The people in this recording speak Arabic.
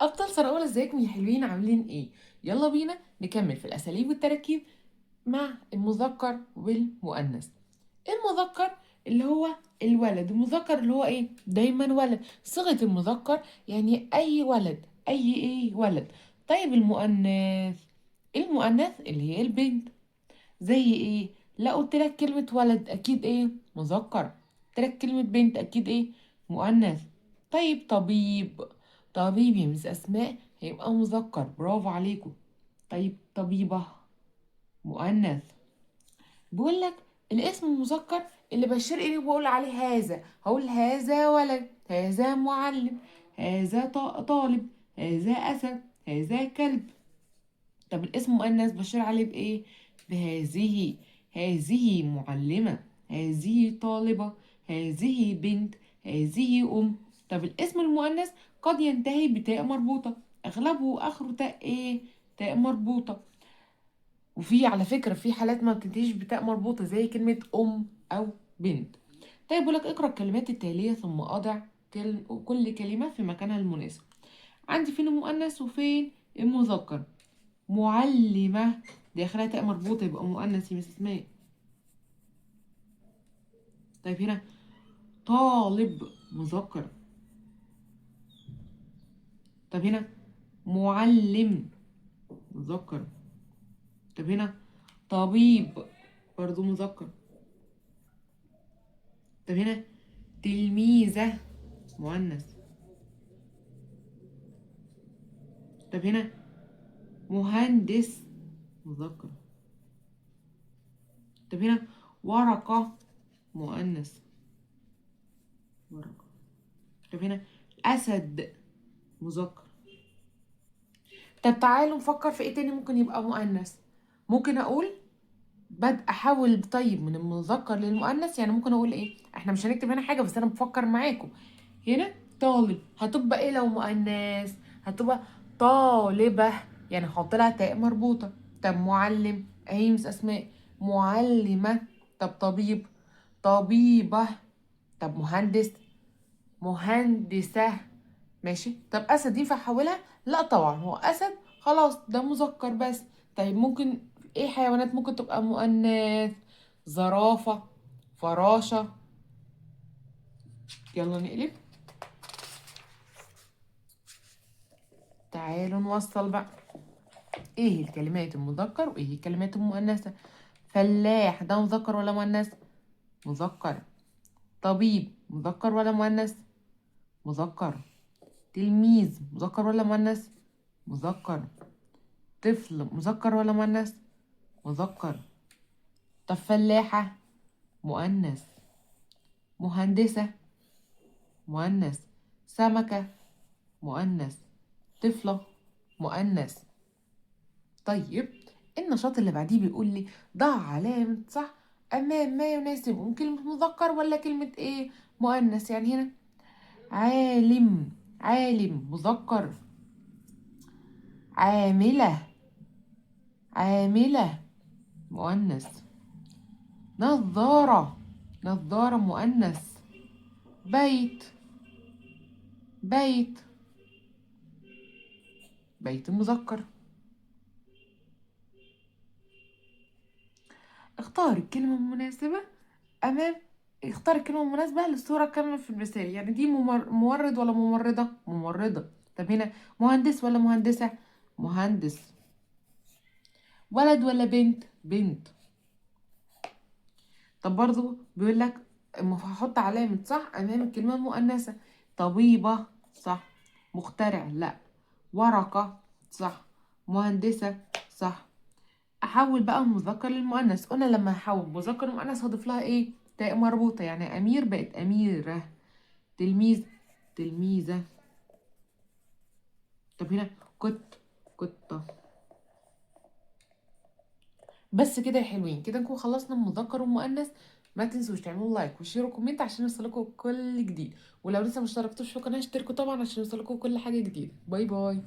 أبطال سنة أولى، ازيكم يا حلوين؟ عاملين ايه؟ يلا بينا نكمل في الأساليب والتراكيب مع المذكر والمؤنث. المذكر اللي هو الولد، المذكر اللي هو ايه؟ دايما ولد، صيغة المذكر يعني أي ولد، أي ايه ولد. طيب المؤنث، المؤنث اللي هي البنت. زي ايه؟ لا قلت لك كلمة ولد أكيد ايه؟ مذكر. قلت لك كلمة بنت أكيد ايه؟ مؤنث. طيب طبيب، طبيب يا مس أسماء هيبقى مذكر، برافو عليكم. طيب طبيبة مؤنث. بقول لك الاسم المذكر اللي بشير إليه بقول عليه هذا، هقول هذا ولد، هذا معلم، هذا طالب، هذا أسد، هذا كلب. طب الاسم مؤنث بشير عليه بإيه؟ بهذه، هذه معلمة، هذه طالبة، هذه بنت، هذه أم. طب الاسم المؤنث قد ينتهي بتاء مربوطة، أغلبه آخره تاء إيه؟ تاء مربوطة. وفي على فكرة في حالات ما بتنتهيش بتاء مربوطة زي كلمة أم أو بنت. طيب بقول لك اقرأ الكلمات التالية ثم أضع كل كلمة في مكانها المناسب. عندي فين المؤنث وفين المذكر؟ معلمة دي آخرها تاء مربوطة يبقى مؤنث يا مس اسماء. طيب هنا طالب مذكر. طب هنا معلم مذكر. طب هنا طبيب برضو مذكر. طب هنا تلميذة مؤنث. طب هنا مهندس مذكر. طب هنا ورقة مؤنث، ورقة. طب هنا أسد مذكر. طب تعالوا نفكر في ايه تاني ممكن يبقى مؤنث. ممكن اقول احول طيب من المذكر للمؤنث، يعني ممكن اقول ايه؟ احنا مش هنكتب هنا حاجه بس انا بفكر معاكم. هنا طالب هتبقى ايه لو مؤنث؟ هتبقى طالبه، يعني هحط لها تاء مربوطه. طب معلم اهي مس اسماء معلمه. طب طبيب طبيبه. طب مهندس مهندسه. ماشي. طب اسد ينفع احولها؟ لا طبعا، هو اسد خلاص ده مذكر بس. طيب ممكن ايه حيوانات ممكن تبقى مؤنث؟ زرافة، فراشة. يلا نقلب. تعالوا نوصل بقى ايه الكلمات المذكر وايه الكلمات المؤنثة. فلاح ده مذكر ولا مؤنث؟ مذكر. طبيب مذكر ولا مؤنث؟ مذكر. تلميذ مذكر ولا مؤنث؟ مذكر. طفل مذكر ولا مؤنث؟ مذكر. طب فلاحة مؤنث. مهندسة مؤنث. سمكة مؤنث. طفلة مؤنث. طيب النشاط اللي بعديه بيقول لي ضع علامة صح أمام ما يناسبهم كلمة مذكر ولا كلمة إيه؟ مؤنث. يعني هنا عالم، عالم مذكر. عاملة، عاملة مؤنث. نظارة، نظارة مؤنث. بيت، بيت، بيت مذكر. اختار الكلمة المناسبة أمام، اختار الكلمة المناسبة للصورة كاملة في المثال. يعني دي ممرض ولا ممرضة؟ ممرضة. طب هنا مهندس ولا مهندسة؟ مهندس. ولد ولا بنت؟ بنت. طب برضو بيقول لك هحط علامة صح أمام الكلمة المؤنثة. طبيبة صح. مخترع لا. ورقة صح. مهندسة صح. احول بقى من مذكر للمؤنث. قلنا لما احول مذكر للمؤنث هضيف لها ايه؟ تاء مربوطه. يعني امير بقت اميره. تلميذ تلميذه. طب هنا قطه. بس كده يا حلوين، كده نكون خلصنا المذكر والمؤنث. ما تنسوش تعملوا لايك وشير وكومنت عشان يوصلكوا كل جديد، ولو لسه مشتركتوش في القناه اشتركوا طبعا عشان يوصلكوا كل حاجه جديده. باي باي.